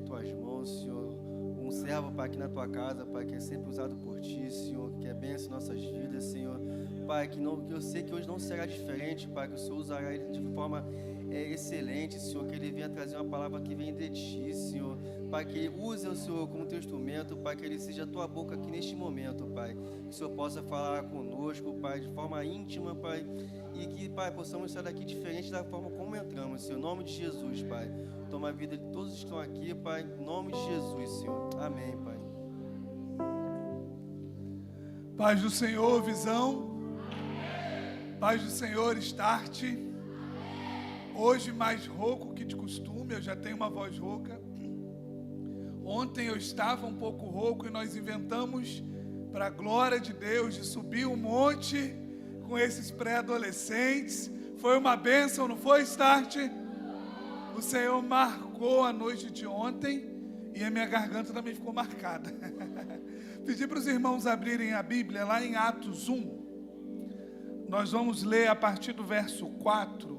tuas mãos, Senhor. Um servo, Pai, aqui na tua casa, Pai, que é sempre usado por ti, Senhor, que abençoe nossas vidas, Senhor. Pai, que eu sei que hoje não será diferente, Pai, que o Senhor usará ele de forma excelente, Senhor, que ele venha trazer uma palavra que vem de ti, Senhor. Pai, que ele use o Senhor como teu instrumento, Pai, que ele seja a tua boca aqui neste momento, Pai. Que o Senhor possa falar conosco, Pai, de forma íntima, Pai, e que, Pai, possamos sair daqui diferente da forma como entramos, Senhor. Em nome de Jesus, Pai. Toma a vida de todos que estão aqui, Pai, em nome de Jesus, Senhor. Amém, Pai. Paz do Senhor, Visão. Paz do Senhor, Start. Hoje mais rouco que de costume, eu já tenho uma voz rouca. Ontem eu estava um pouco rouco e nós inventamos, para a glória de Deus, de subir um monte com esses pré-adolescentes. Foi uma bênção, não foi, Start? O Senhor marcou a noite de ontem e a minha garganta também ficou marcada. Pedi para os irmãos abrirem a Bíblia lá em Atos 1. Nós vamos ler a partir do verso 4.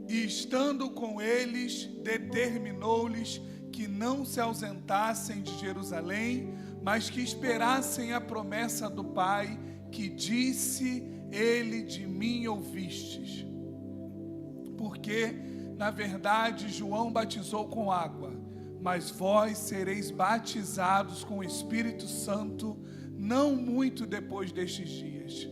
E estando com eles, determinou-lhes que não se ausentassem de Jerusalém, mas que esperassem a promessa do Pai, que disse: ele de mim ouvistes. Porque, na verdade, João batizou com água, mas vós sereis batizados com o Espírito Santo, não muito depois destes dias.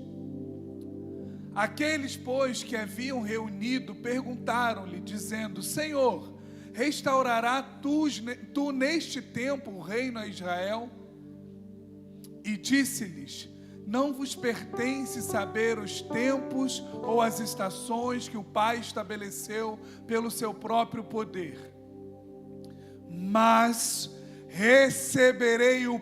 Aqueles, pois, que haviam reunido, perguntaram-lhe, dizendo: Senhor, restaurará tu neste tempo o reino a Israel? E disse-lhes: não vos pertence saber os tempos ou as estações que o Pai estabeleceu pelo seu próprio poder. Mas recebereis o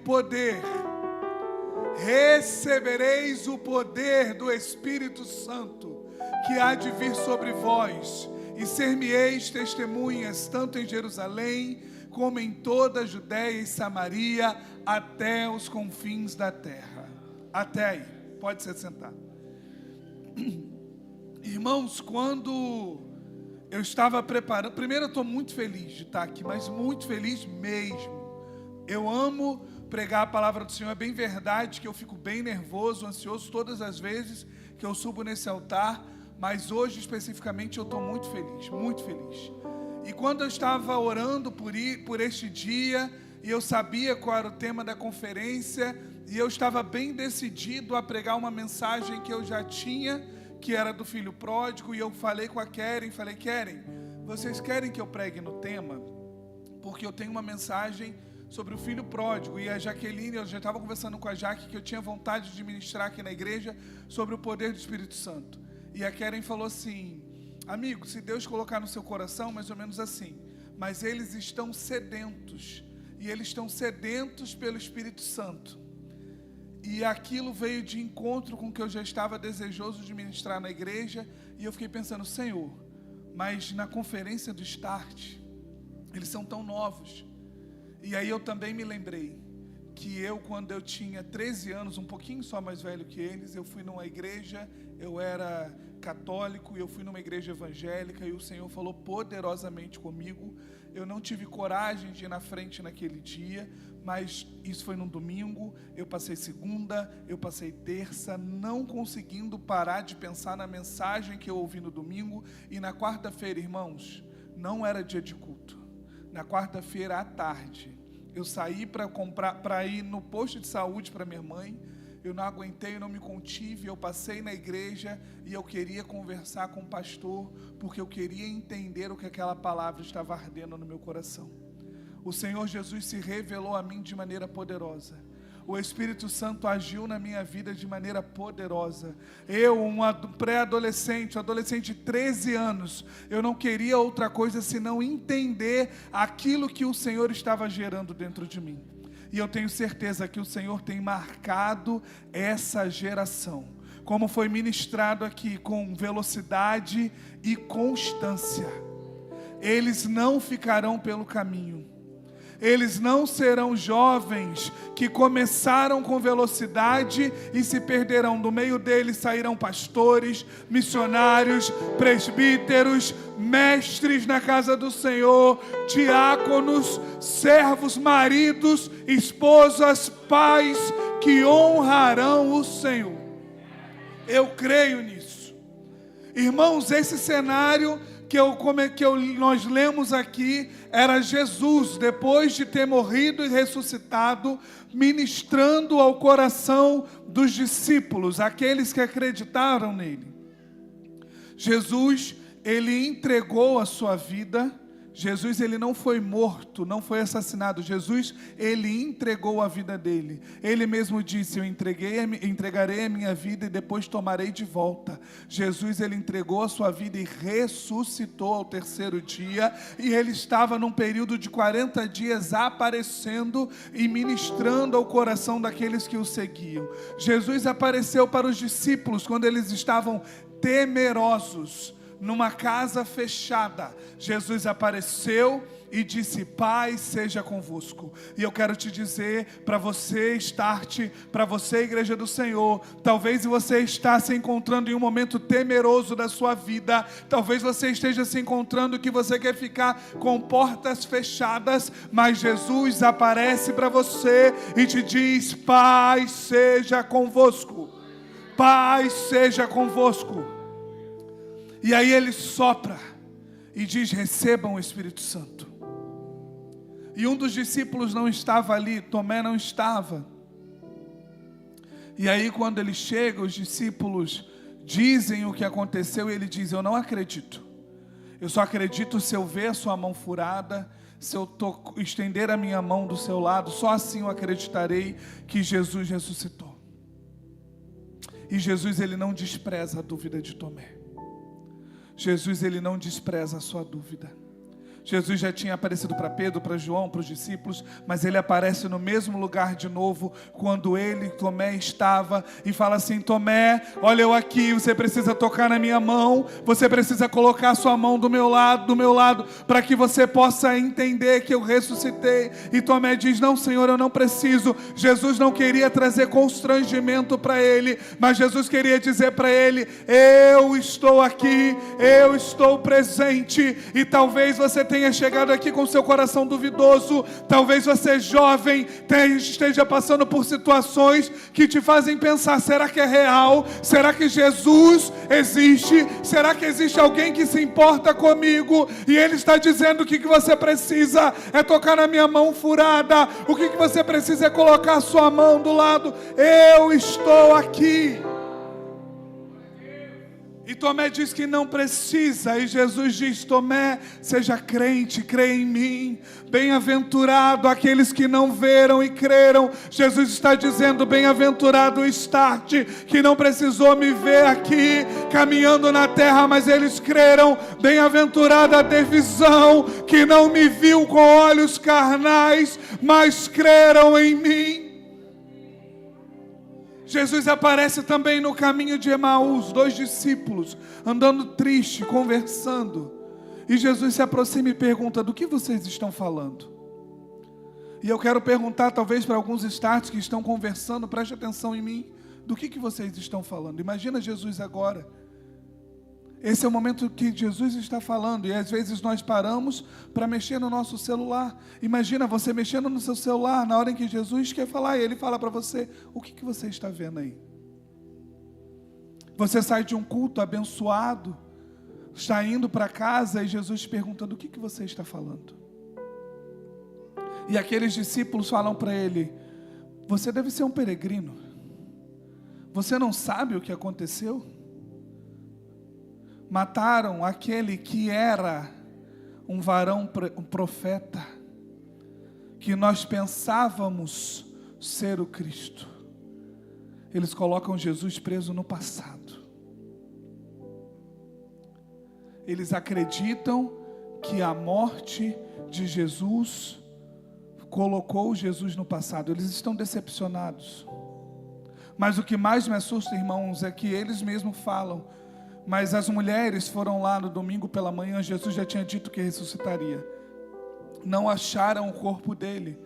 poder do Espírito Santo, que há de vir sobre vós, e ser-me-eis testemunhas, tanto em Jerusalém, como em toda a Judéia e Samaria, até os confins da terra. Até aí, pode se sentar. Irmãos, quando eu estava preparando, primeiro eu estou muito feliz de estar aqui, mas muito feliz mesmo. Eu amo pregar a palavra do Senhor, é bem verdade que eu fico bem nervoso, ansioso todas as vezes que eu subo nesse altar, mas hoje especificamente eu estou muito feliz, muito feliz. E quando eu estava orando por este dia, e eu sabia qual era o tema da conferência, e eu estava bem decidido a pregar uma mensagem que eu já tinha, que era do filho pródigo, e eu falei com a Keren, Keren, vocês querem que eu pregue no tema? Porque eu tenho uma mensagem sobre o filho pródigo, e a Jaqueline, eu já estava conversando com a Jaque, que eu tinha vontade de ministrar aqui na igreja, sobre o poder do Espírito Santo. E a Keren falou assim: amigo, se Deus colocar no seu coração, mais ou menos assim, mas eles estão sedentos, e eles estão sedentos pelo Espírito Santo. E aquilo veio de encontro com o que eu já estava desejoso de ministrar na igreja. E eu fiquei pensando: Senhor, mas na conferência do Start, eles são tão novos. E aí eu também me lembrei que quando eu tinha 13 anos, um pouquinho só mais velho que eles, eu fui numa igreja, eu era católico, e eu fui numa igreja evangélica, e o Senhor falou poderosamente comigo. Eu não tive coragem de ir na frente naquele dia, mas isso foi num domingo. Eu passei segunda, eu passei terça, não conseguindo parar de pensar na mensagem que eu ouvi no domingo. E na quarta-feira, irmãos, não era dia de culto. Na quarta-feira à tarde, eu saí para ir no posto de saúde para minha mãe. Eu não aguentei, eu não me contive, eu passei na igreja e eu queria conversar com o pastor, porque eu queria entender o que aquela palavra estava ardendo no meu coração. O Senhor Jesus se revelou a mim de maneira poderosa. O Espírito Santo agiu na minha vida de maneira poderosa. Eu, um pré-adolescente, adolescente de 13 anos, eu não queria outra coisa senão entender aquilo que o Senhor estava gerando dentro de mim. E eu tenho certeza que o Senhor tem marcado essa geração, como foi ministrado aqui, com velocidade e constância. Eles não ficarão pelo caminho. Eles não serão jovens que começaram com velocidade e se perderão. Do meio deles sairão pastores, missionários, presbíteros, mestres na casa do Senhor, diáconos, servos, maridos, esposas, pais que honrarão o Senhor. Eu creio nisso. Irmãos, esse cenário nós lemos aqui era Jesus, depois de ter morrido e ressuscitado, ministrando ao coração dos discípulos, aqueles que acreditaram nele. Jesus, ele entregou a sua vida. Jesus, ele não foi morto, não foi assassinado. Jesus, ele entregou a vida dele. Ele mesmo disse: eu entregarei a minha vida e depois tomarei de volta. Jesus, ele entregou a sua vida e ressuscitou ao terceiro dia. E ele estava num período de 40 dias aparecendo e ministrando ao coração daqueles que o seguiam. Jesus apareceu para os discípulos quando eles estavam temerosos. Numa casa fechada, Jesus apareceu e disse: Pai seja convosco. E eu quero te dizer, para você, Start, para você, Igreja do Senhor, talvez você está se encontrando em um momento temeroso da sua vida, talvez você esteja se encontrando que você quer ficar com portas fechadas, mas Jesus aparece para você e te diz: Pai seja convosco. Pai seja convosco. E aí ele sopra e diz: recebam o Espírito Santo. E um dos discípulos não estava ali, Tomé não estava. E aí quando ele chega, os discípulos dizem o que aconteceu e ele diz: eu não acredito. Eu só acredito se eu ver a sua mão furada, se eu estender a minha mão do seu lado, só assim eu acreditarei que Jesus ressuscitou. E Jesus, ele não despreza a dúvida de Tomé. Jesus, ele não despreza a sua dúvida. Jesus já tinha aparecido para Pedro, para João, para os discípulos, mas ele aparece no mesmo lugar de novo, quando ele, Tomé, estava, e fala assim: Tomé, olha eu aqui, você precisa tocar na minha mão, você precisa colocar a sua mão do meu lado, para que você possa entender que eu ressuscitei. E Tomé diz: não, Senhor, eu não preciso. Jesus não queria trazer constrangimento para ele, mas Jesus queria dizer para ele: eu estou aqui, eu estou presente. E talvez você tenha chegado aqui com seu coração duvidoso, talvez você jovem esteja passando por situações que te fazem pensar: será que é real? Será que Jesus existe? Será que existe alguém que se importa comigo? E ele está dizendo: o que você precisa é tocar na minha mão furada, o que você precisa é colocar a sua mão do lado. Eu estou aqui. E Tomé diz que não precisa, e Jesus diz: Tomé, seja crente, crê em mim. Bem-aventurado aqueles que não veram e creram. Jesus está dizendo: bem-aventurado o Start, que não precisou me ver aqui, caminhando na terra, mas eles creram. Bem-aventurada a Divisão, que não me viu com olhos carnais, mas creram em mim. Jesus aparece também no caminho de Emaús, 2 discípulos, andando triste, conversando. E Jesus se aproxima e pergunta: do que vocês estão falando? E eu quero perguntar, talvez para alguns Starts que estão conversando, preste atenção em mim, do que vocês estão falando? Imagina Jesus agora. Esse é o momento que Jesus está falando, e às vezes nós paramos para mexer no nosso celular. Imagina você mexendo no seu celular na hora em que Jesus quer falar, e ele fala para você: o que você está vendo aí? Você sai de um culto abençoado, está indo para casa, e Jesus te pergunta: do que você está falando? E aqueles discípulos falam para ele: você deve ser um peregrino, você não sabe o que aconteceu? Mataram aquele que era um varão, um profeta, que nós pensávamos ser o Cristo. Eles colocam Jesus preso no passado. Eles acreditam que a morte de Jesus colocou Jesus no passado. Eles estão decepcionados. Mas o que mais me assusta, irmãos, é que eles mesmos falam: mas as mulheres foram lá no domingo pela manhã, Jesus já tinha dito que ressuscitaria. não acharam o corpo dele.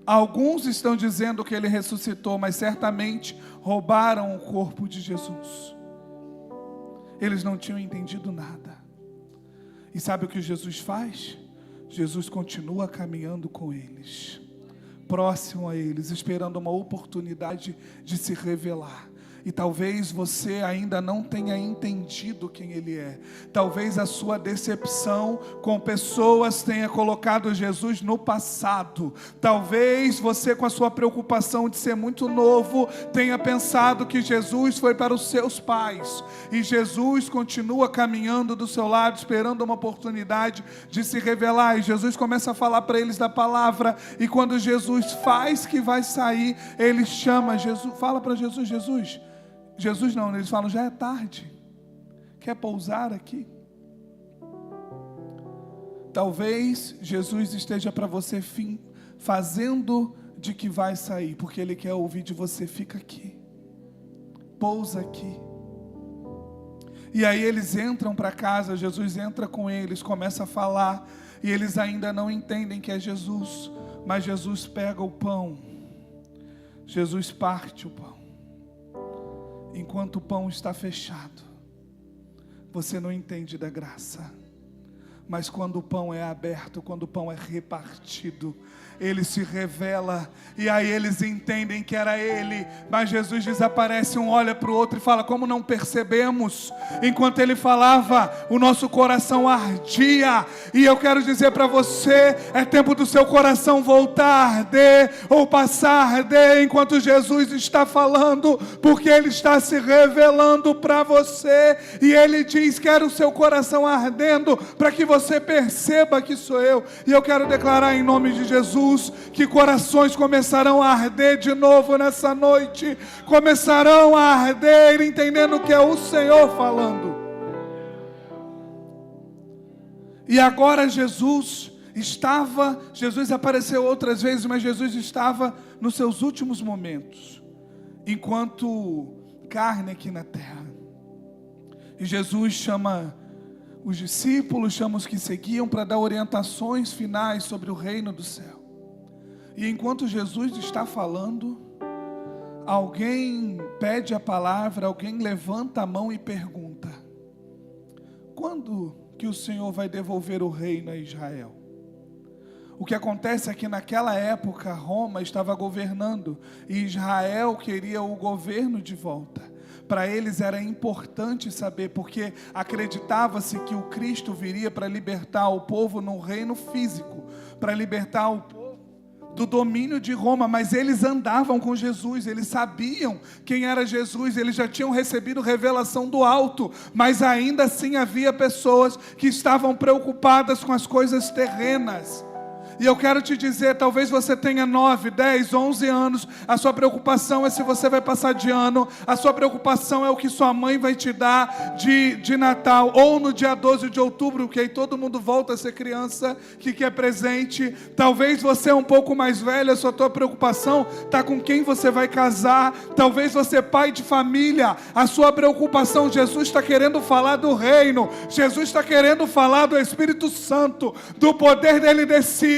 Alguns estão dizendo que ele ressuscitou, mas certamente roubaram o corpo de Jesus. Eles não tinham entendido nada. E sabe o que Jesus faz? Jesus continua caminhando com eles, próximo a eles, esperando uma oportunidade de se revelar. E talvez você ainda não tenha entendido quem Ele é. Talvez a sua decepção com pessoas tenha colocado Jesus no passado. Talvez você, com a sua preocupação de ser muito novo, tenha pensado que Jesus foi para os seus pais. E Jesus continua caminhando do seu lado, esperando uma oportunidade de se revelar. E Jesus começa a falar para eles da palavra. E quando Jesus faz que vai sair, Ele chama Jesus, fala para Jesus, Jesus não, eles falam, já é tarde, quer pousar aqui? Talvez Jesus esteja para você fazendo de que vai sair, porque Ele quer ouvir de você, fica aqui, pousa aqui. E aí eles entram para casa, Jesus entra com eles, começa a falar, e eles ainda não entendem que é Jesus, mas Jesus pega o pão, Jesus parte o pão. Enquanto o pão está fechado, você não entende da graça. Mas quando o pão é aberto, quando o pão é repartido, Ele se revela, e aí eles entendem que era Ele. Mas Jesus desaparece, um olha para o outro e fala, como não percebemos? Enquanto Ele falava, o nosso coração ardia. E eu quero dizer para você, é tempo do seu coração voltar a arder, ou passar a arder, enquanto Jesus está falando, porque Ele está se revelando para você, e Ele diz, quero o seu coração ardendo, para que você perceba que sou eu. E eu quero declarar em nome de Jesus, que corações começarão a arder de novo nessa noite, começarão a arder, entendendo que é o Senhor falando. E agora Jesus apareceu outras vezes, mas Jesus estava nos seus últimos momentos, enquanto carne aqui na terra. E Jesus chama os discípulos, chama os que seguiam para dar orientações finais sobre o reino do céu. E enquanto Jesus está falando, alguém pede a palavra, alguém levanta a mão e pergunta, quando que o Senhor vai devolver o reino a Israel? O que acontece é que naquela época Roma estava governando e Israel queria o governo de volta. Para eles era importante saber, porque acreditava-se que o Cristo viria para libertar o povo no reino físico, para libertar o povo do domínio de Roma, mas eles andavam com Jesus, eles sabiam quem era Jesus, eles já tinham recebido revelação do alto, mas ainda assim havia pessoas que estavam preocupadas com as coisas terrenas. E eu quero te dizer, talvez você tenha 9, 10, 11 anos, a sua preocupação é se você vai passar de ano, a sua preocupação é o que sua mãe vai te dar de Natal, ou no dia 12 de outubro, que aí todo mundo volta a ser criança, que quer presente. Talvez você é um pouco mais velho, a tua preocupação está com quem você vai casar. Talvez você é pai de família, a sua preocupação, Jesus está querendo falar do reino, Jesus está querendo falar do Espírito Santo, do poder dele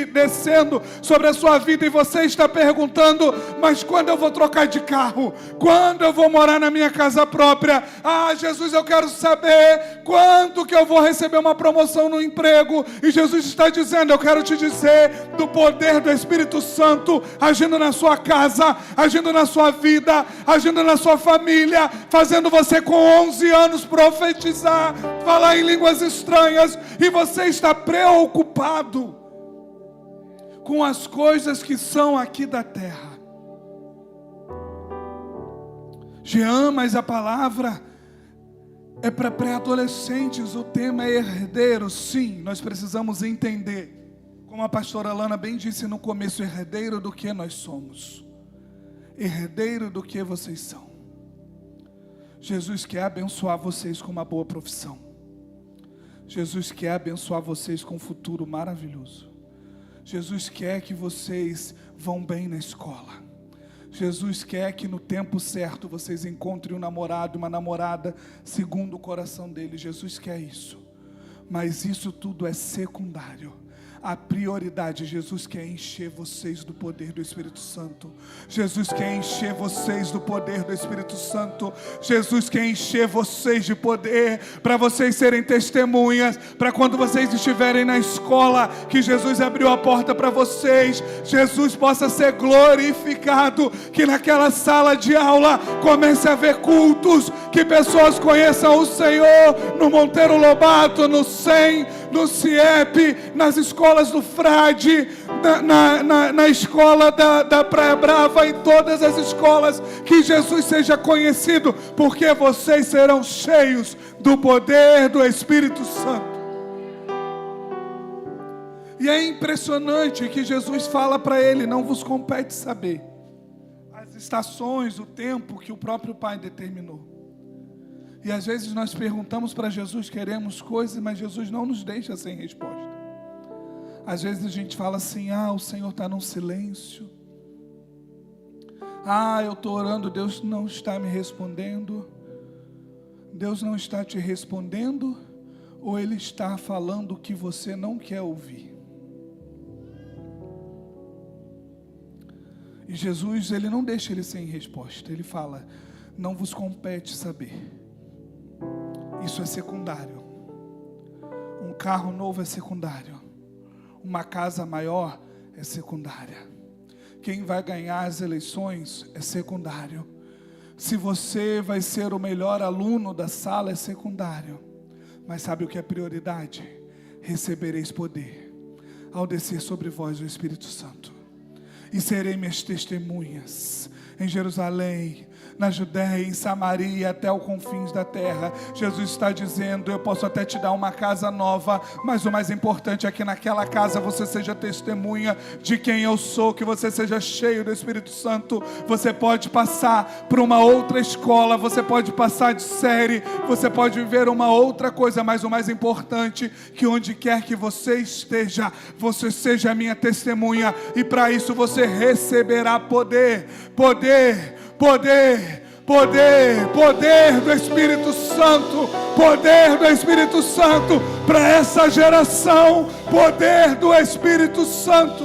descendo sobre a sua vida, e você está perguntando, mas quando eu vou trocar de carro? Quando eu vou morar na minha casa própria? Jesus, eu quero saber quando que eu vou receber uma promoção no emprego. E Jesus está dizendo, eu quero te dizer do poder do Espírito Santo agindo na sua casa, agindo na sua vida, agindo na sua família, fazendo você com 11 anos profetizar, falar em línguas estranhas, e você está preocupado com as coisas que são aqui da terra. Jean, mas a palavra é para pré-adolescentes, o tema é herdeiro. Sim, nós precisamos entender, como a pastora Lana bem disse no começo, herdeiro do que nós somos, herdeiro do que vocês são. Jesus quer abençoar vocês com uma boa profissão, Jesus quer abençoar vocês com um futuro maravilhoso, Jesus quer que vocês vão bem na escola, Jesus quer que no tempo certo vocês encontrem um namorado, uma namorada segundo o coração dele. Jesus quer isso, mas isso tudo é secundário. a prioridade. Jesus quer encher vocês do poder do Espírito Santo. Jesus quer encher vocês do poder do Espírito Santo. Jesus quer encher vocês de poder, para vocês serem testemunhas, para quando vocês estiverem na escola, que Jesus abriu a porta para vocês, Jesus possa ser glorificado, que naquela sala de aula comece a haver cultos, que pessoas conheçam o Senhor, no Monteiro Lobato, no SEM, no CIEP, nas escolas do Frade, na escola da Praia Brava, em todas as escolas, que Jesus seja conhecido, porque vocês serão cheios do poder do Espírito Santo. E é impressionante que Jesus fala para ele: não vos compete saber as estações, o tempo que o próprio Pai determinou. E às vezes nós perguntamos para Jesus, queremos coisas, mas Jesus não nos deixa sem resposta. Às vezes a gente fala assim: o Senhor está num silêncio. Eu estou orando, Deus não está me respondendo. Deus não está te respondendo, ou Ele está falando o que você não quer ouvir? E Jesus, Ele não deixa ele sem resposta. Ele fala: não vos compete saber. Isso é secundário. Um carro novo é secundário. Uma casa maior é secundária. Quem vai ganhar as eleições é secundário. Se você vai ser o melhor aluno da sala é secundário. Mas sabe o que é prioridade? Recebereis poder ao descer sobre vós o Espírito Santo, e serei minhas testemunhas em Jerusalém, na Judéia, em Samaria, até os confins da terra. Jesus está dizendo: eu posso até te dar uma casa nova, mas o mais importante é que naquela casa você seja testemunha de quem eu sou, que você seja cheio do Espírito Santo. Você pode passar por uma outra escola, você pode passar de série, você pode viver uma outra coisa, mas o mais importante, que onde quer que você esteja, você seja a minha testemunha, e para isso você receberá poder, poder, poder, poder, poder do Espírito Santo, poder do Espírito Santo para essa geração, poder do Espírito Santo.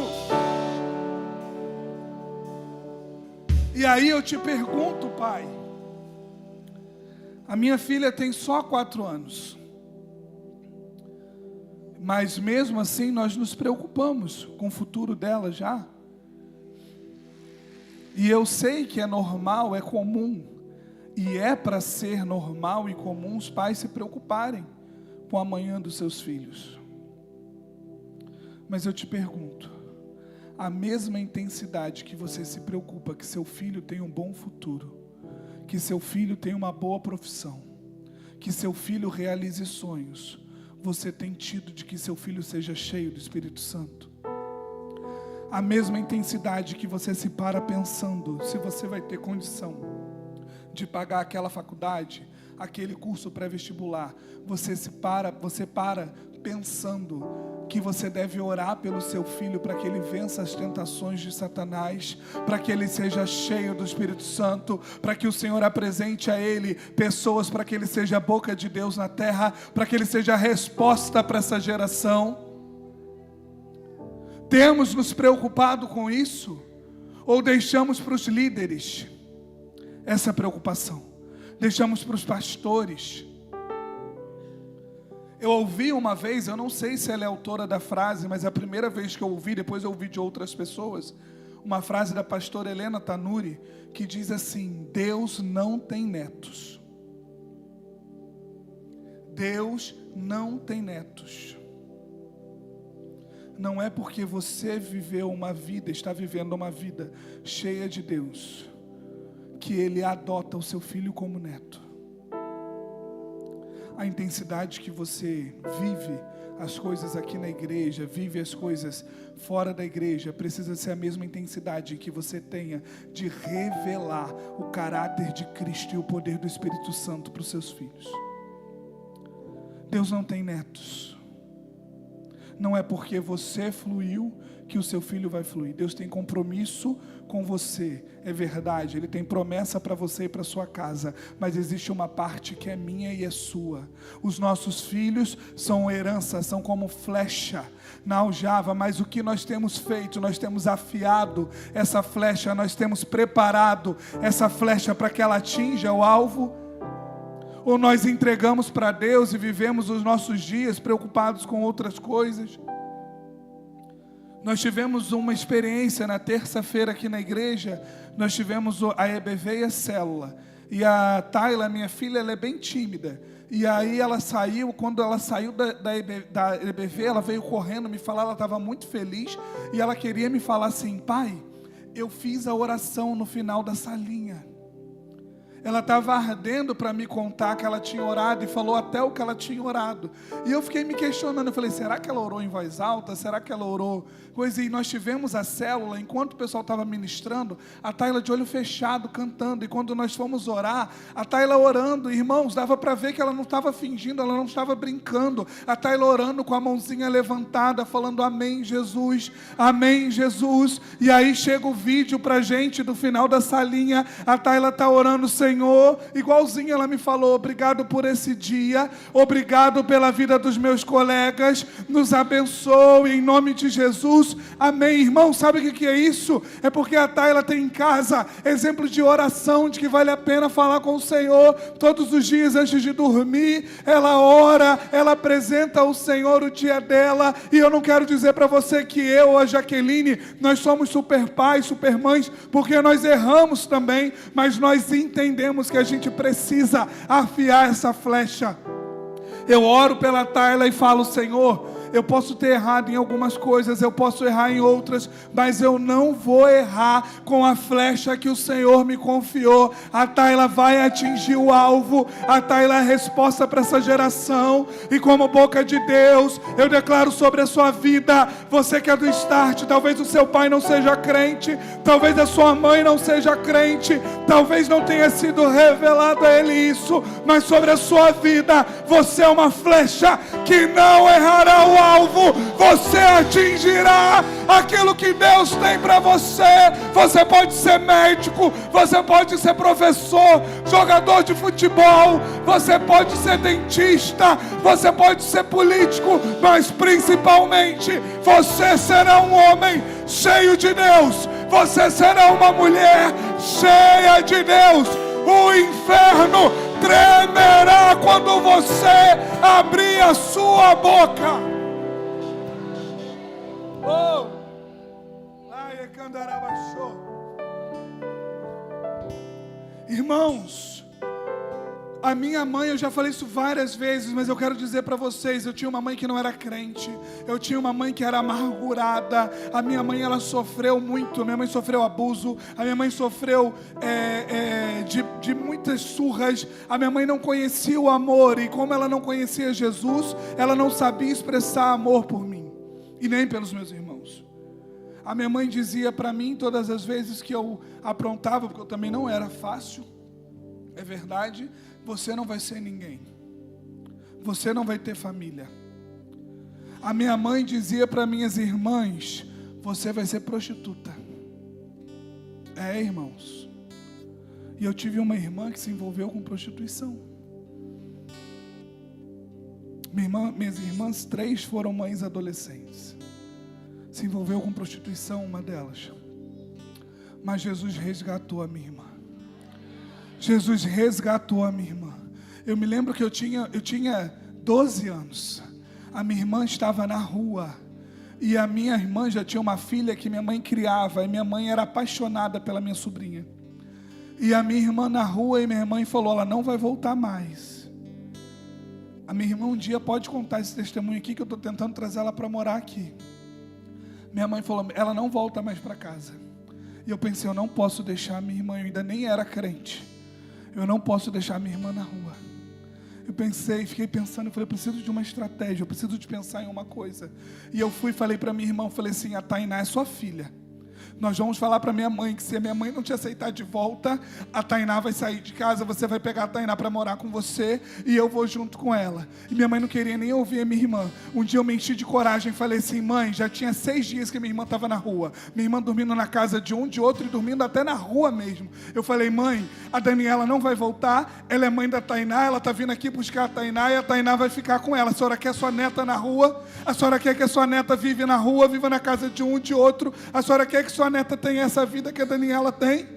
E aí eu te pergunto, Pai, a minha filha tem só 4 anos, mas mesmo assim nós nos preocupamos com o futuro dela já. E eu sei que é normal, é comum, e é para ser normal e comum os pais se preocuparem com o amanhã dos seus filhos. Mas eu te pergunto, a mesma intensidade que você se preocupa que seu filho tenha um bom futuro, que seu filho tenha uma boa profissão, que seu filho realize sonhos, você tem tido de que seu filho seja cheio do Espírito Santo? A mesma intensidade que você se para pensando se você vai ter condição de pagar aquela faculdade, aquele curso pré-vestibular, você para pensando que você deve orar pelo seu filho para que ele vença as tentações de Satanás, para que ele seja cheio do Espírito Santo, para que o Senhor apresente a ele pessoas, para que ele seja a boca de Deus na terra, para que ele seja a resposta para essa geração. Temos nos preocupado com isso? Ou deixamos para os líderes essa preocupação? Deixamos para os pastores? Eu ouvi uma vez, eu não sei se ela é autora da frase, mas é a primeira vez que eu ouvi, depois eu ouvi de outras pessoas, uma frase da pastora Helena Tanuri, que diz assim: Deus não tem netos. Deus não tem netos. Não é porque você viveu uma vida, está vivendo uma vida cheia de Deus, que Ele adota o seu filho como neto. A intensidade que você vive as coisas aqui na igreja, vive as coisas fora da igreja, precisa ser a mesma intensidade que você tenha de revelar o caráter de Cristo e o poder do Espírito Santo para os seus filhos. Deus não tem netos. Não é porque você fluiu que o seu filho vai fluir. Deus tem compromisso com você, é verdade. Ele tem promessa para você e para sua casa, mas existe uma parte que é minha e é sua. Os nossos filhos são herança, são como flecha na aljava, mas o que nós temos feito? Nós temos afiado essa flecha, nós temos preparado essa flecha para que ela atinja o alvo? Ou nós entregamos para Deus e vivemos os nossos dias preocupados com outras coisas? Nós tivemos uma experiência na terça-feira aqui na igreja. Nós tivemos a EBV e a célula. E a Tayla, minha filha, ela é bem tímida. E aí ela saiu, quando ela saiu da EBV, ela veio correndo me falar, ela estava muito feliz. E ela queria me falar assim: pai, eu fiz a oração no final da salinha. Ela estava ardendo para me contar que ela tinha orado e falou até o que ela tinha orado. E eu fiquei me questionando, eu falei, será que ela orou em voz alta? Será que ela orou coisa? E nós tivemos a célula, enquanto o pessoal estava ministrando, a Tayla de olho fechado, cantando. E quando nós fomos orar, a Tayla orando, irmãos, dava para ver que ela não estava fingindo, ela não estava brincando. A Tayla orando com a mãozinha levantada, falando amém Jesus, amém Jesus. E aí chega o vídeo para a gente do final da salinha, a Tayla está orando, Senhor, igualzinho ela me falou, obrigado por esse dia, obrigado pela vida dos meus colegas, nos abençoe em nome de Jesus, amém. Irmão, sabe o que é isso? É porque a Tayla tem em casa exemplo de oração, de que vale a pena falar com o Senhor todos os dias antes de dormir. Ela ora, ela apresenta ao Senhor o dia dela. E eu não quero dizer para você que eu ou a Jaqueline, nós somos super pais, super mães, porque nós erramos também, mas nós entendemos que a gente precisa afiar essa flecha. Eu oro pela Tayla e falo, Senhor, eu posso ter errado em algumas coisas, eu posso errar em outras, mas eu não vou errar com a flecha que o Senhor me confiou. A Tayla vai atingir o alvo, a Tayla é a resposta para essa geração, e como boca de Deus, eu declaro sobre a sua vida, você que é do Start, talvez o seu pai não seja crente, talvez a sua mãe não seja crente, talvez não tenha sido revelado a ele isso, mas sobre a sua vida, você é uma flecha que não errará o alvo, você atingirá aquilo que Deus tem para você. Você pode ser médico, você pode ser professor, jogador de futebol, você pode ser dentista, você pode ser político, mas principalmente você será um homem cheio de Deus, você será uma mulher cheia de Deus. O inferno tremerá quando você abrir a sua boca. Irmãos, a minha mãe, eu já falei isso várias vezes, mas eu quero dizer para vocês, eu tinha uma mãe que não era crente, eu tinha uma mãe que era amargurada, a minha mãe, ela sofreu muito, minha mãe sofreu abuso, a minha mãe sofreu de muitas surras, a minha mãe não conhecia o amor, e como ela não conhecia Jesus, ela não sabia expressar amor por mim, e nem pelos meus irmãos. A minha mãe dizia para mim, todas as vezes que eu aprontava, porque eu também não era fácil, é verdade, você não vai ser ninguém, você não vai ter família. A minha mãe dizia para minhas irmãs, você vai ser prostituta. Irmãos, e eu tive uma irmã que se envolveu com prostituição. Minhas irmãs 3 foram mães adolescentes. Se envolveu com prostituição, uma delas. Mas Jesus resgatou a minha irmã. Jesus resgatou a minha irmã. Eu me lembro que eu tinha 12 anos. A minha irmã estava na rua. E a minha irmã já tinha uma filha que minha mãe criava. E minha mãe era apaixonada pela minha sobrinha. E a minha irmã na rua, e minha mãe falou, ela não vai voltar mais. A minha irmã um dia pode contar esse testemunho aqui, que eu estou tentando trazer ela para morar aqui. Minha mãe falou, ela não volta mais para casa. E eu pensei, eu não posso deixar a minha irmã, eu ainda nem era crente. Eu não posso deixar a minha irmã na rua. Eu pensei, fiquei pensando, eu falei, eu preciso de uma estratégia, eu preciso de pensar em uma coisa. E eu fui e falei para minha irmã, eu falei assim, a Tainá é sua filha. nós vamos falar para minha mãe que se a minha mãe não te aceitar de volta, a Tainá vai sair de casa, você vai pegar a Tainá para morar com você e eu vou junto com ela. E minha mãe não queria nem ouvir a minha irmã. Um dia eu me enchi de coragem e falei assim: mãe, já tinha 6 dias que minha irmã estava na rua. Minha irmã dormindo na casa de um, de outro e dormindo até na rua mesmo. Eu falei: mãe, a Daniela não vai voltar, ela é mãe da Tainá, ela está vindo aqui buscar a Tainá e a Tainá vai ficar com ela. A senhora quer sua neta na rua? A senhora quer que a sua neta vive na rua, viva na casa de um, de outro? A senhora quer que sua neta tenha essa vida que a Daniela tem?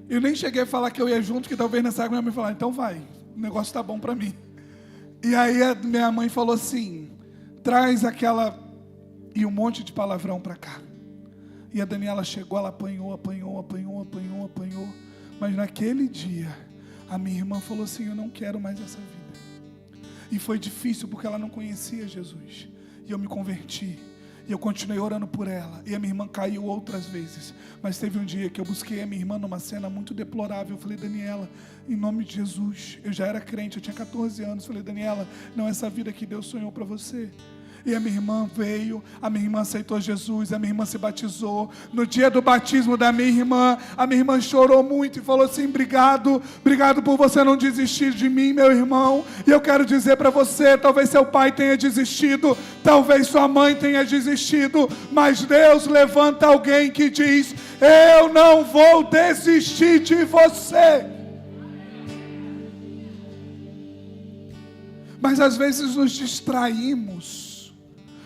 Eu nem cheguei a falar que eu ia junto, que talvez nessa água minha mãe falar: então vai, o negócio está bom para mim. E aí a minha mãe falou assim: traz aquela... e um monte de palavrão para cá. E a Daniela chegou, ela apanhou. Mas naquele dia, a minha irmã falou assim: eu não quero mais essa vida. E foi difícil porque ela não conhecia Jesus. E eu me converti. E eu continuei orando por ela. E a minha irmã caiu outras vezes. Mas teve um dia que eu busquei a minha irmã numa cena muito deplorável. Eu falei: Daniela, em nome de Jesus. Eu já era crente, eu tinha 14 anos. Eu falei: Daniela, não é essa vida que Deus sonhou para você. E a minha irmã veio, a minha irmã aceitou Jesus, a minha irmã se batizou. No dia do batismo da minha irmã, a minha irmã chorou muito e falou assim: obrigado por você não desistir de mim, meu irmão. E eu quero dizer para você, talvez seu pai tenha desistido, talvez sua mãe tenha desistido, mas Deus levanta alguém que diz: eu não vou desistir de você. Mas às vezes nos distraímos.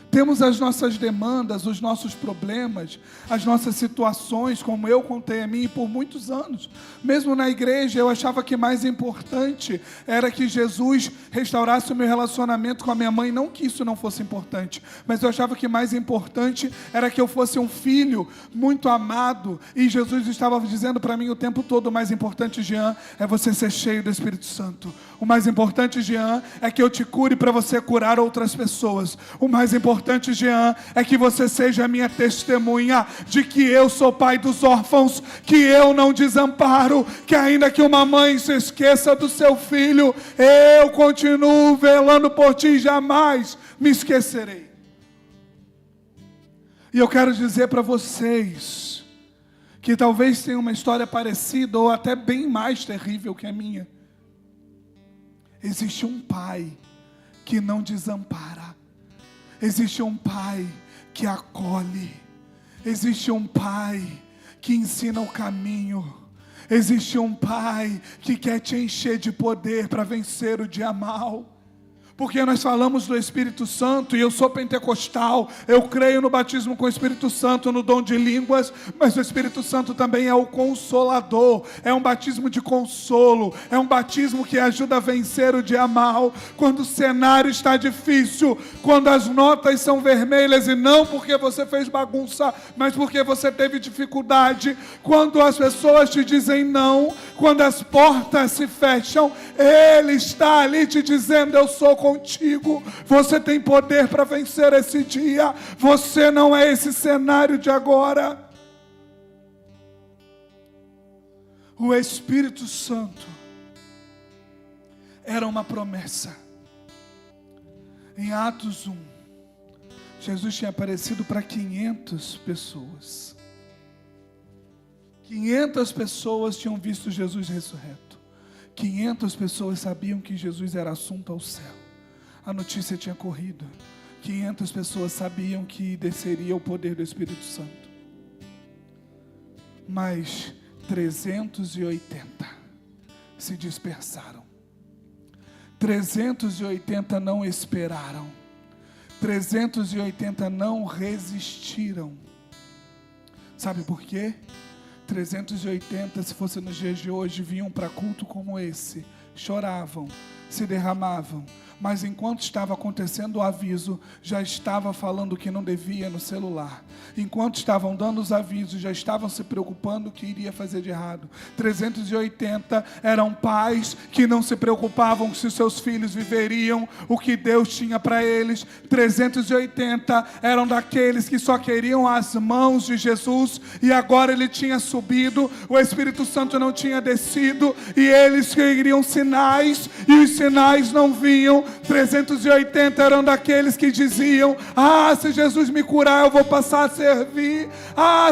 Temos as nossas demandas, os nossos problemas, as nossas situações, como eu contei a mim por muitos anos. Mesmo na igreja, eu achava que mais importante era que Jesus restaurasse o meu relacionamento com a minha mãe. Não que isso não fosse importante, mas eu achava que mais importante era que eu fosse um filho muito amado. E Jesus estava dizendo para mim o tempo todo: o mais importante, Jean, é você ser cheio do Espírito Santo. O mais importante, Jean, é que eu te cure para você curar outras pessoas. O mais importante, Jean, é que você seja a minha testemunha de que eu sou pai dos órfãos, que eu não desamparo, que ainda que uma mãe se esqueça do seu filho, eu continuo velando por ti e jamais me esquecerei. E eu quero dizer para vocês que talvez tenha uma história parecida ou até bem mais terrível que a minha. Existe um pai que não desampara. Existe um pai que acolhe. Existe um pai que ensina o caminho. Existe um pai que quer te encher de poder para vencer o dia mal. Porque nós falamos do Espírito Santo e eu sou pentecostal, eu creio no batismo com o Espírito Santo, no dom de línguas, mas o Espírito Santo também é o Consolador, é um batismo de consolo, é um batismo que ajuda a vencer o dia mal, quando o cenário está difícil, quando as notas são vermelhas e não porque você fez bagunça, mas porque você teve dificuldade, quando as pessoas te dizem não, quando as portas se fecham, Ele está ali te dizendo: eu sou contigo, você tem poder para vencer esse dia, você não é esse cenário de agora. O Espírito Santo era uma promessa. Em Atos 1, Jesus tinha aparecido para 500 pessoas. 500 pessoas tinham visto Jesus ressurreto. 500 pessoas sabiam que Jesus era assunto ao céu. A notícia tinha corrido. 500 pessoas sabiam que desceria o poder do Espírito Santo. Mas 380 se dispersaram. 380 não esperaram. 380 não resistiram. Sabe por quê? 380, se fosse nos dias de hoje, vinham para culto como esse, choravam, se derramavam, mas enquanto estava acontecendo o aviso, já estava falando o que não devia no celular. Enquanto estavam dando os avisos, já estavam se preocupando o que iria fazer de errado. 380 eram pais que não se preocupavam se seus filhos viveriam o que Deus tinha para eles. 380 eram daqueles que só queriam as mãos de Jesus, e agora Ele tinha subido, o Espírito Santo não tinha descido, e eles queriam sinais, e os sinais não vinham. 380 eram daqueles que diziam: se Jesus me curar, eu vou passar a servir.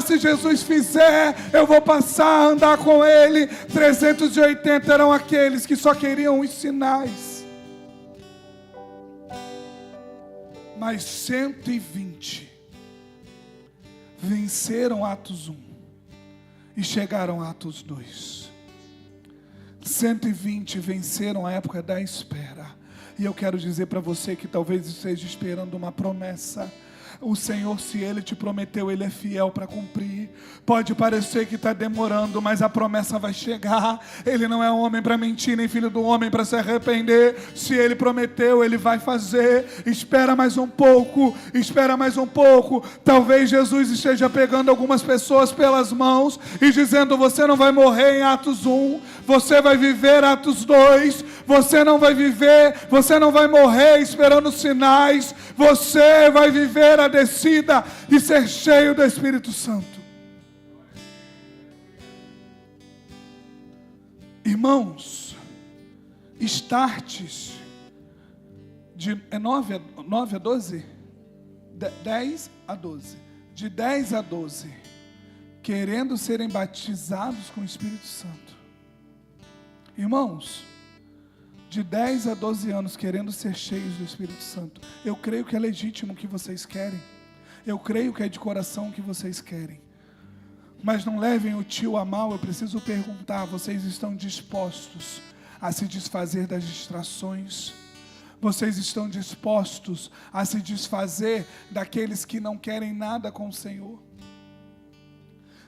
Se Jesus fizer, eu vou passar a andar com Ele. 380 eram aqueles que só queriam os sinais. Mas 120 venceram Atos 1 e chegaram a Atos 2. 120 venceram a época da espera. E eu quero dizer para você que talvez esteja esperando uma promessa. O Senhor, se Ele te prometeu, Ele é fiel para cumprir. Pode parecer que está demorando, mas a promessa vai chegar. Ele não é homem para mentir, nem filho do homem para se arrepender. Se Ele prometeu, Ele vai fazer. Espera mais um pouco, espera mais um pouco. Talvez Jesus esteja pegando algumas pessoas pelas mãos e dizendo: você não vai morrer em Atos 1, você vai viver Atos 2. Você não vai viver, você não vai morrer esperando sinais. Você vai viver a descida e ser cheio do Espírito Santo. Irmãos, starts de 9 a 12? 10 a 12. De 10 a 12, querendo serem batizados com o Espírito Santo. Irmãos, de 10 a 12 anos querendo ser cheios do Espírito Santo. Eu creio que é legítimo o que vocês querem. Eu creio que é de coração o que vocês querem. Mas não levem o tio a mal. Eu preciso perguntar: vocês estão dispostos a se desfazer das distrações? Vocês estão dispostos a se desfazer daqueles que não querem nada com o Senhor?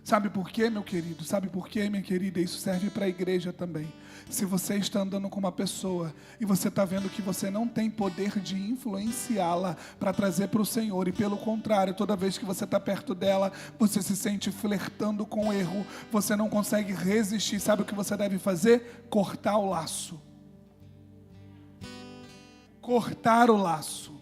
Sabe por quê, meu querido? Sabe por quê, minha querida? Isso serve para a igreja também. Se você está andando com uma pessoa e você está vendo que você não tem poder de influenciá-la para trazer para o Senhor, e pelo contrário, toda vez que você está perto dela, você se sente flertando com o erro, você não consegue resistir, sabe o que você deve fazer? Cortar o laço. Cortar o laço.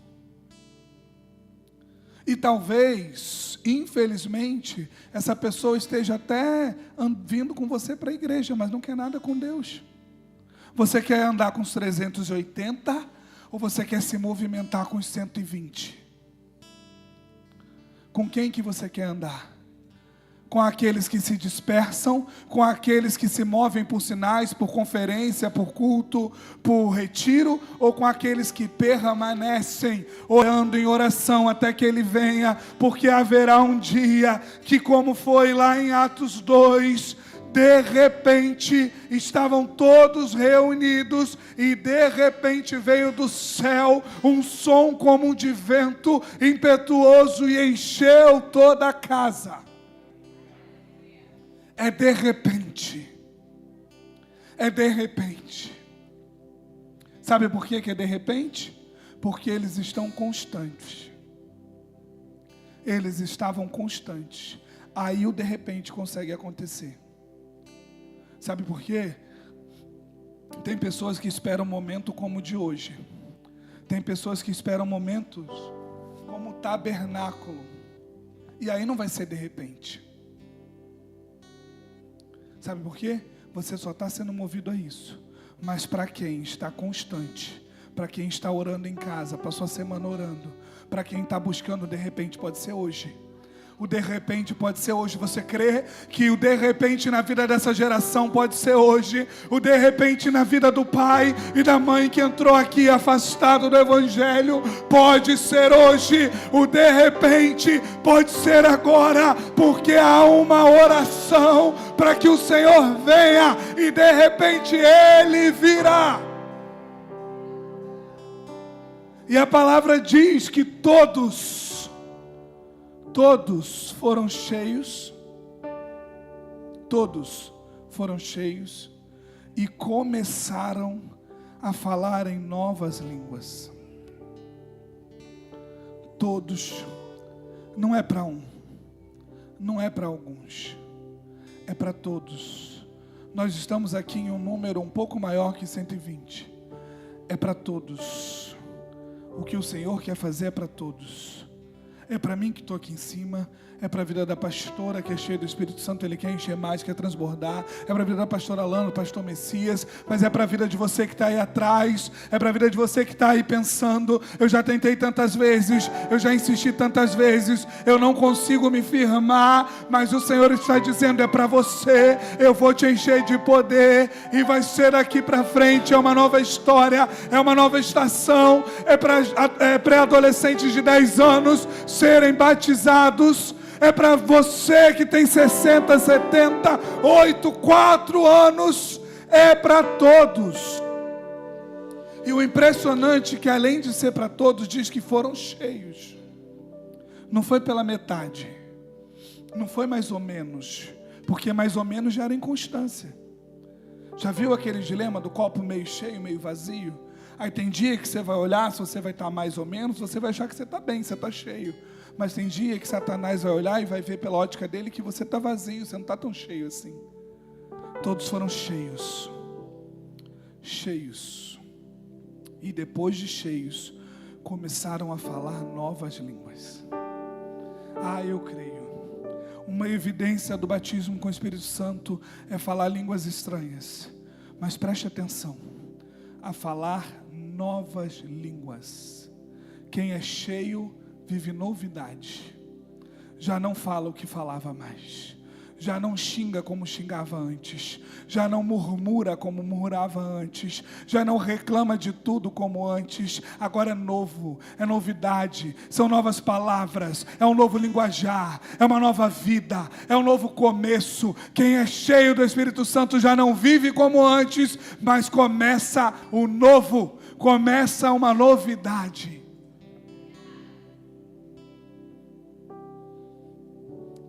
E talvez, infelizmente, essa pessoa esteja até vindo com você para a igreja, mas não quer nada com Deus. Você quer andar com os 380 ou você quer se movimentar com os 120? Com quem que você quer andar? Com aqueles que se dispersam, com aqueles que se movem por sinais, por conferência, por culto, por retiro, ou com aqueles que permanecem orando em oração até que Ele venha, porque haverá um dia que, como foi lá em Atos 2, de repente estavam todos reunidos e de repente veio do céu um som como de vento impetuoso e encheu toda a casa. É de repente. É de repente. Sabe por que é de repente? Porque eles estão constantes. Eles estavam constantes. Aí o de repente consegue acontecer. Sabe por quê? Tem pessoas que esperam um momento como o de hoje. Tem pessoas que esperam momentos como o tabernáculo. E aí não vai ser de repente. Sabe por quê? Você só está sendo movido a isso. Mas para quem está constante, para quem está orando em casa, passou a semana orando, para quem está buscando, de repente pode ser hoje. O de repente pode ser hoje. Você crê que o de repente na vida dessa geração pode ser hoje? O de repente na vida do pai e da mãe que entrou aqui afastado do Evangelho pode ser hoje. O de repente pode ser agora, porque há uma oração para que o Senhor venha e de repente Ele virá. E a palavra diz que todos foram cheios, e começaram a falar em novas línguas. Todos, não é para um, não é para alguns, é para todos. Nós estamos aqui em um número um pouco maior que 120, é para todos. O que o Senhor quer fazer é para todos. É para mim que estou aqui em cima. É para a vida da pastora que é cheia do Espírito Santo, ele quer encher mais, quer transbordar. É para a vida da pastora Alana, do pastor Messias. Mas é para a vida de você que está aí atrás. É para a vida de você que está aí pensando: eu já tentei tantas vezes, eu já insisti tantas vezes, eu não consigo me firmar. Mas o Senhor está dizendo: é para você, eu vou te encher de poder. E vai ser daqui para frente, é uma nova história, é uma nova estação. É para pré-adolescentes de 10 anos serem batizados. É para você que tem 60, 70, 8, 4 anos. É para todos. E o impressionante é que, além de ser para todos, diz que foram cheios. Não foi pela metade. Não foi mais ou menos. Porque mais ou menos já era inconstância. Já viu aquele dilema do copo meio cheio, meio vazio? Aí tem dia que você vai olhar, se você vai estar mais ou menos, você vai achar que você está bem, você está cheio. Mas tem dia que Satanás vai olhar e vai ver pela ótica dele que você está vazio, você não está tão cheio assim. Todos foram cheios. Cheios. E depois de cheios, começaram a falar novas línguas. Eu creio. Uma evidência do batismo com o Espírito Santo é falar línguas estranhas. Mas preste atenção. A falar novas línguas. Quem é cheio vive novidade. Já não fala o que falava mais. Já não xinga como xingava antes. Já não murmura como murmurava antes. Já não reclama de tudo como antes. Agora é novo, é novidade. São novas palavras, é um novo linguajar, é uma nova vida, é um novo começo. Quem é cheio do Espírito Santo já não vive como antes, mas começa o novo, começa uma novidade.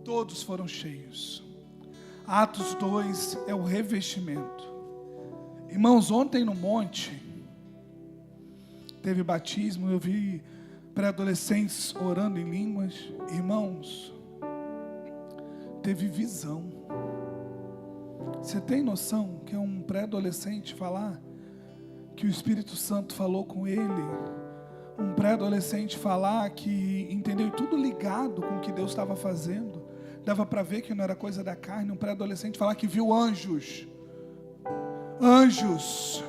Todos foram cheios. Atos 2 é o revestimento. Irmãos, ontem no monte teve batismo. Eu vi pré-adolescentes orando em línguas. Irmãos, teve visão. Você tem noção que é um pré-adolescente falar que o Espírito Santo falou com ele? Um pré-adolescente falar que entendeu tudo ligado com o que Deus estava fazendo. Dava para ver que não era coisa da carne. Um pré-adolescente falar que viu anjos. Anjos.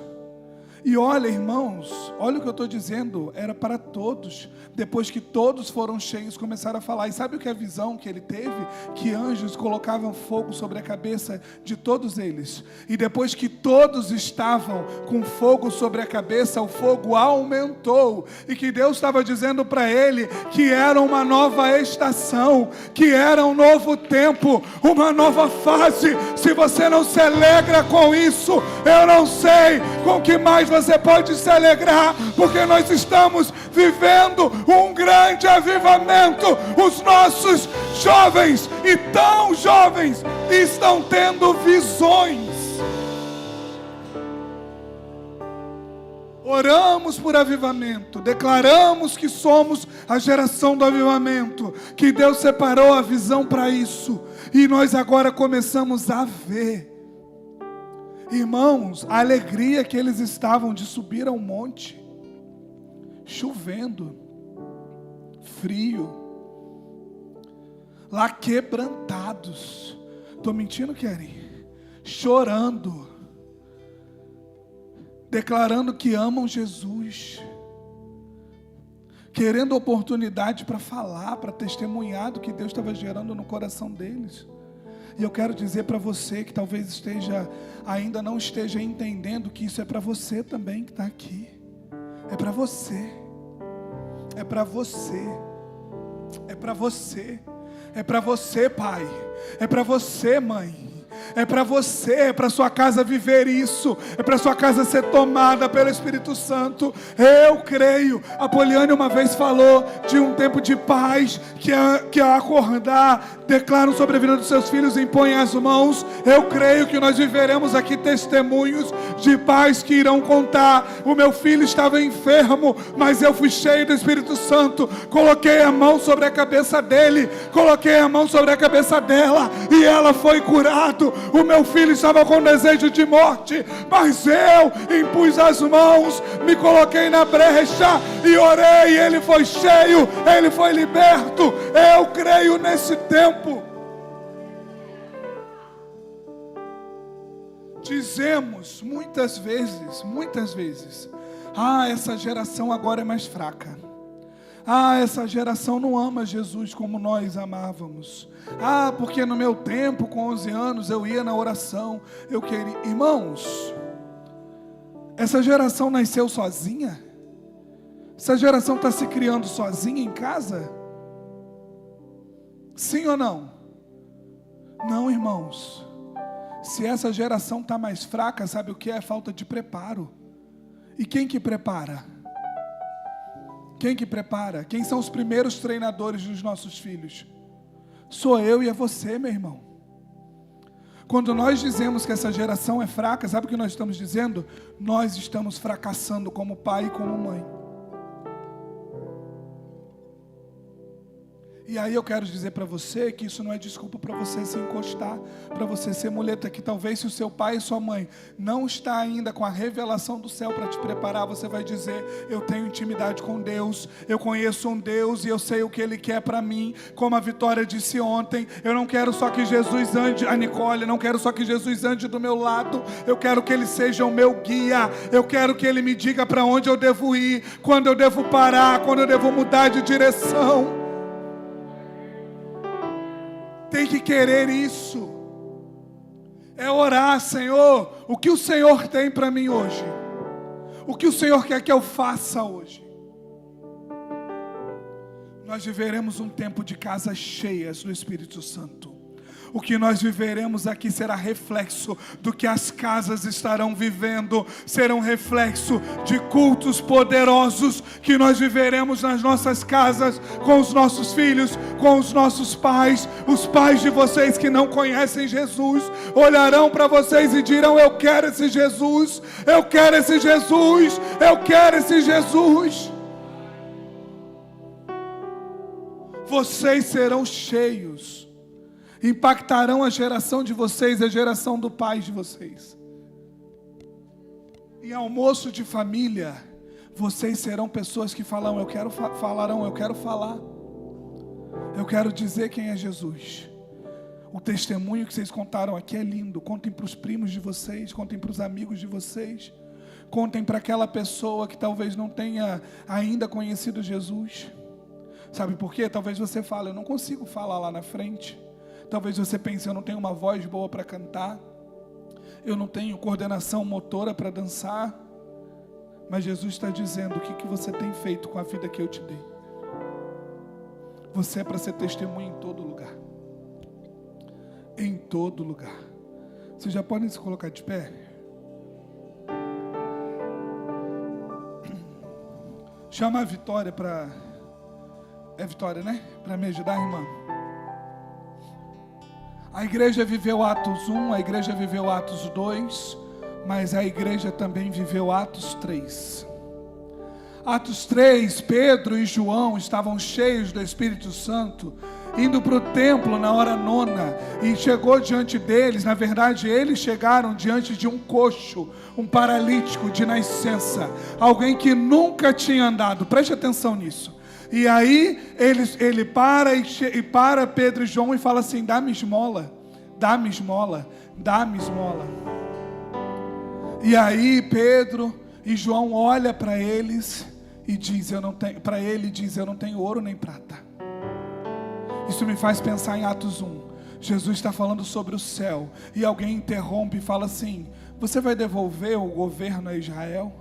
E olha, irmãos, olha o que eu estou dizendo, era para todos. Depois que todos foram cheios, começaram a falar. E sabe o que é a visão que ele teve? Que anjos colocavam fogo sobre a cabeça de todos eles. E depois que todos estavam com fogo sobre a cabeça, o fogo aumentou. E que Deus estava dizendo para ele que era uma nova estação, que era um novo tempo, uma nova fase. Se você não se alegra com isso, eu não sei com que mais você pode se alegrar, porque nós estamos vivendo um grande avivamento. Os nossos jovens, e tão jovens, estão tendo visões. Oramos por avivamento, declaramos que somos a geração do avivamento, que Deus separou a visão para isso, e nós agora começamos a ver. Irmãos, a alegria que eles estavam de subir ao monte, chovendo, frio, lá quebrantados. Estou mentindo, Keren? Chorando, declarando que amam Jesus, querendo oportunidade para falar, para testemunhar do que Deus estava gerando no coração deles. E eu quero dizer para você que talvez ainda não esteja entendendo que isso é para você também que está aqui. É para você. É para você. É para você. É para você, pai. É para você, mãe. É para você, é para sua casa viver isso, é para sua casa ser tomada pelo Espírito Santo. Eu creio. A Poliane uma vez falou de um tempo de paz, que ao acordar, declaram sobre a vida dos seus filhos e impõem as mãos. Eu creio que nós viveremos aqui testemunhos de pais que irão contar: o meu filho estava enfermo, mas eu fui cheio do Espírito Santo, coloquei a mão sobre a cabeça dele, coloquei a mão sobre a cabeça dela, e ela foi curada. o meu filho estava com desejo de morte, mas eu impus as mãos, me coloquei na brecha e orei, e ele foi cheio, ele foi liberto. Eu creio nesse tempo. Dizemos muitas vezes, essa geração agora é mais fraca. Essa geração não ama Jesus como nós amávamos. Porque no meu tempo, com 11 anos, eu ia na oração, eu queria... Irmãos, essa geração nasceu sozinha? Essa geração está se criando sozinha em casa? Sim ou não? Não, irmãos. Se essa geração está mais fraca, sabe o que é? Falta de preparo. E quem que prepara? Quem que prepara? Quem são os primeiros treinadores dos nossos filhos? Sou eu e é você, meu irmão. Quando nós dizemos que essa geração é fraca, sabe o que nós estamos dizendo? Nós estamos fracassando como pai e como mãe. E aí eu quero dizer para você que isso não é desculpa para você se encostar, para você ser muleta, que talvez se o seu pai e sua mãe não está ainda com a revelação do céu para te preparar, você vai dizer: eu tenho intimidade com Deus, eu conheço um Deus e eu sei o que Ele quer para mim. Como a Vitória disse ontem, eu não quero só que Jesus ande, a Nicole, não quero só que Jesus ande do meu lado, eu quero que Ele seja o meu guia, eu quero que Ele me diga para onde eu devo ir, quando eu devo parar, quando eu devo mudar de direção. Tem que querer isso. É orar: Senhor, o que o Senhor tem para mim hoje? O que o Senhor quer que eu faça hoje? Nós viveremos um tempo de casas cheias do Espírito Santo. O que nós viveremos aqui será reflexo do que as casas estarão vivendo. Serão reflexo de cultos poderosos que nós viveremos nas nossas casas, com os nossos filhos, com os nossos pais. Os pais de vocês que não conhecem Jesus olharão para vocês e dirão: eu quero esse Jesus, eu quero esse Jesus, eu quero esse Jesus. Vocês serão cheios, impactarão a geração de vocês, a geração do pai de vocês. Em almoço de família, vocês serão pessoas que falarão: eu quero falar, eu quero dizer quem é Jesus. O testemunho que vocês contaram aqui é lindo. Contem para os primos de vocês, contem para os amigos de vocês, contem para aquela pessoa que talvez não tenha ainda conhecido Jesus. Sabe por quê? Talvez você fale: eu não consigo falar lá na frente. Talvez você pense: eu não tenho uma voz boa para cantar, eu não tenho coordenação motora para dançar. Mas Jesus está dizendo: o que você tem feito com a vida que eu te dei? Você é para ser testemunha em todo lugar. Em todo lugar. Vocês já podem se colocar de pé? Chama a Vitória para... É Vitória, né? Para me ajudar, irmã. A igreja viveu Atos 1, a igreja viveu Atos 2, mas a igreja também viveu Atos 3. Atos 3, Pedro e João estavam cheios do Espírito Santo, indo para o templo na hora nona, e chegou diante deles, na verdade eles chegaram diante de um coxo, um paralítico de nascença, alguém que nunca tinha andado. Preste atenção nisso. E aí ele para Pedro e João e fala assim: dá-me esmola, dá-me esmola, dá-me esmola. E aí Pedro e João olha para eles e diz: eu não tenho ouro nem prata. Isso me faz pensar em Atos 1. Jesus está falando sobre o céu e alguém interrompe e fala assim: você vai devolver o governo a Israel?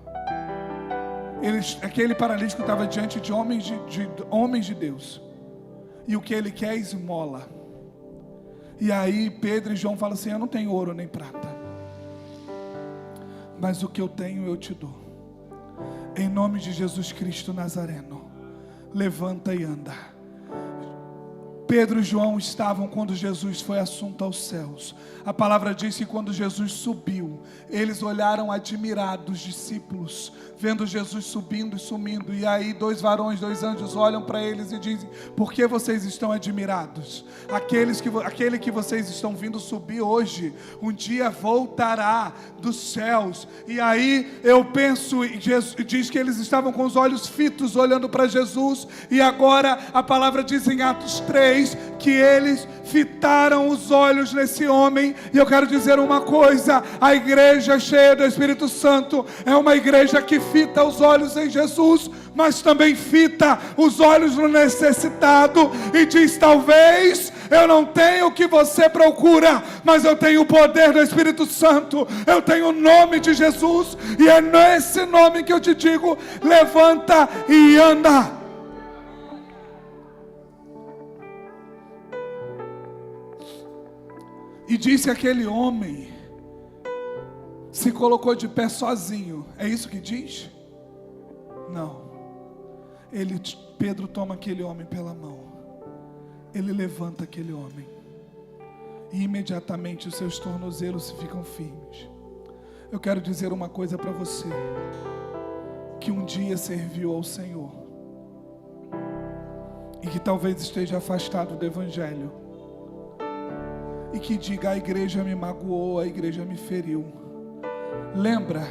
Aquele paralítico estava diante de homens de Deus, e o que ele quer é esmola. E aí Pedro e João falam assim: eu não tenho ouro nem prata, mas o que eu tenho eu te dou. Em nome de Jesus Cristo Nazareno, levanta e anda. Pedro e João estavam quando Jesus foi assunto aos céus. A palavra diz que quando Jesus subiu, eles olharam admirados, discípulos, vendo Jesus subindo e sumindo. E aí 2 varões, 2 anjos olham para eles e dizem: por que vocês estão admirados? Aquele que vocês estão vindo subir hoje, um dia voltará dos céus. E aí eu penso, diz que eles estavam com os olhos fitos olhando para Jesus. E agora a palavra diz em Atos 3 que eles fitaram os olhos nesse homem. E eu quero dizer uma coisa: a igreja cheia do Espírito Santo é uma igreja que fita os olhos em Jesus, mas também fita os olhos no necessitado e diz: talvez eu não tenha o que você procura, mas eu tenho o poder do Espírito Santo, eu tenho o nome de Jesus, e é nesse nome que eu te digo: levanta e anda. E disse: aquele homem se colocou de pé sozinho. É isso que diz? Não. Pedro toma aquele homem pela mão. Ele levanta aquele homem. E imediatamente os seus tornozelos ficam firmes. Eu quero dizer uma coisa para você, que um dia serviu ao Senhor e que talvez esteja afastado do Evangelho, e que diga: a igreja me magoou, a igreja me feriu. Lembra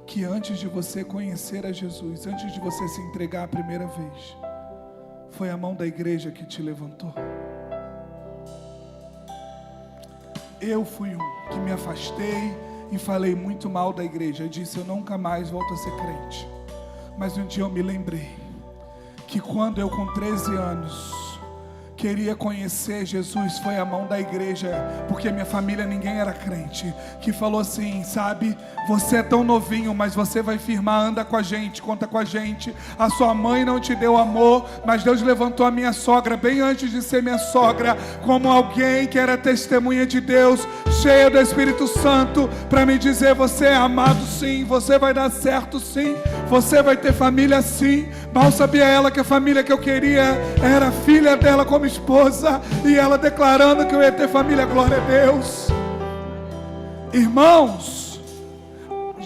que antes de você conhecer a Jesus, antes de você se entregar a primeira vez, foi a mão da igreja que te levantou. Eu fui um que me afastei e falei muito mal da igreja. Eu disse: eu nunca mais volto a ser crente. Mas um dia eu me lembrei que quando eu com 13 anos queria conhecer Jesus, foi a mão da igreja, porque minha família ninguém era crente, que falou assim: sabe, você é tão novinho, mas você vai firmar, anda com a gente, conta com a gente. A sua mãe não te deu amor, mas Deus levantou a minha sogra, bem antes de ser minha sogra, como alguém que era testemunha de Deus, cheia do Espírito Santo, para me dizer: você é amado sim, você vai dar certo sim, você vai ter família sim. Mal sabia ela que a família que eu queria era filha dela como esposa, e ela declarando que eu ia ter família. Glória a Deus. Irmãos,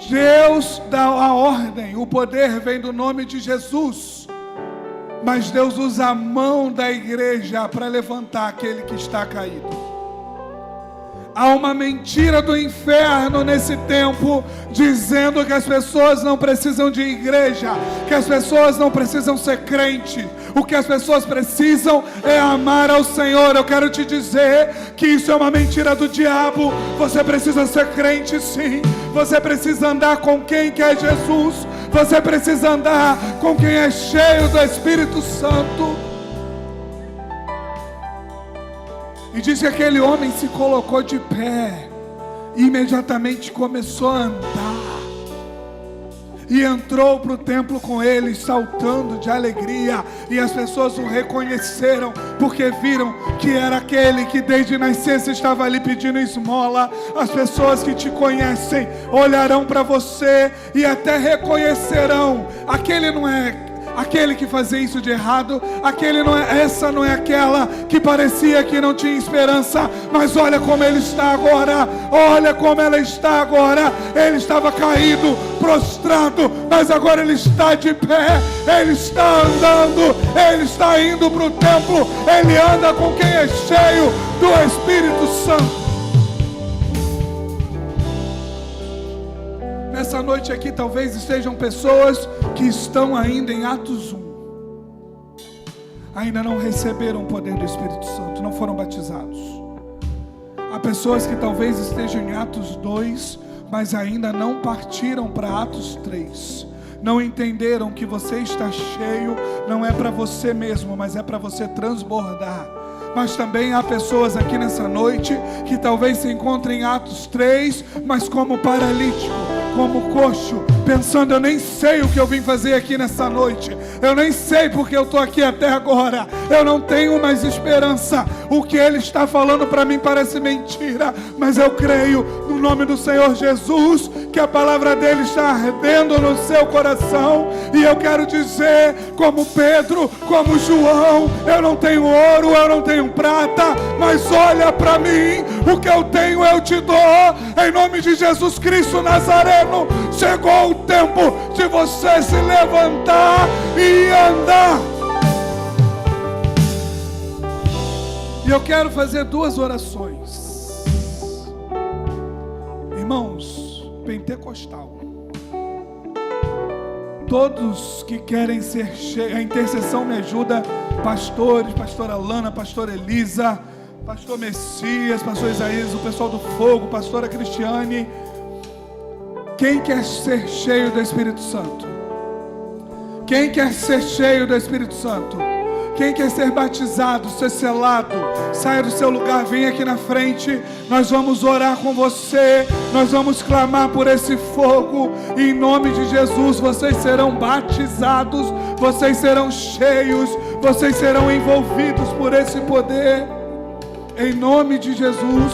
Deus dá a ordem, o poder vem do nome de Jesus, mas Deus usa a mão da igreja para levantar aquele que está caído. Há uma mentira do inferno nesse tempo, dizendo que as pessoas não precisam de igreja, que as pessoas não precisam ser crente. O que as pessoas precisam é amar ao Senhor. Eu quero te dizer que isso é uma mentira do diabo. Você precisa ser crente sim. Você precisa andar com quem quer Jesus. Você precisa andar com quem é cheio do Espírito Santo. E diz que aquele homem se colocou de pé e imediatamente começou a andar. E entrou para o templo com eles, saltando de alegria. E as pessoas o reconheceram, porque viram que era aquele que desde nascença estava ali pedindo esmola. As pessoas que te conhecem olharão para você e até reconhecerão: aquele não é aquele que fazia isso de errado, essa não é aquela que parecia que não tinha esperança, mas olha como ele está agora, olha como ela está agora. Ele estava caído, prostrado, mas agora ele está de pé, ele está andando, ele está indo para o templo, ele anda com quem é cheio do Espírito Santo. Nessa noite aqui talvez estejam pessoas que estão ainda em Atos 1. Ainda não receberam o poder do Espírito Santo, não foram batizados. Há pessoas que talvez estejam em Atos 2, mas ainda não partiram para Atos 3. Não entenderam que você está cheio, não é para você mesmo, mas é para você transbordar. Mas também há pessoas aqui nessa noite que talvez se encontrem em Atos 3, mas como paralítico, como coxo, pensando: eu nem sei o que eu vim fazer aqui nessa noite, Eu nem sei porque eu estou aqui até agora. Eu não tenho mais esperança. O que Ele está falando para mim parece mentira, mas eu creio no nome do Senhor Jesus que a palavra dele está ardendo no seu coração. E eu quero dizer, como Pedro, como João, eu não tenho ouro, eu não tenho prata, mas olha para mim, o que eu tenho eu te dou. Em nome de Jesus Cristo Nazareno, chegou o tempo de você se levantar e andar. E eu quero fazer 2 orações. Irmãos, pentecostal, todos que querem ser cheios, a intercessão me ajuda, pastores, pastora Lana, pastora Elisa, pastor Messias, pastor Isaías, o pessoal do fogo, pastora Cristiane. Quem quer ser cheio do Espírito Santo? Quem quer ser cheio do Espírito Santo? Quem quer ser batizado, ser selado, saia do seu lugar, vem aqui na frente. Nós vamos orar com você, nós vamos clamar por esse fogo. E em nome de Jesus, vocês serão batizados, vocês serão cheios, vocês serão envolvidos por esse poder. Em nome de Jesus.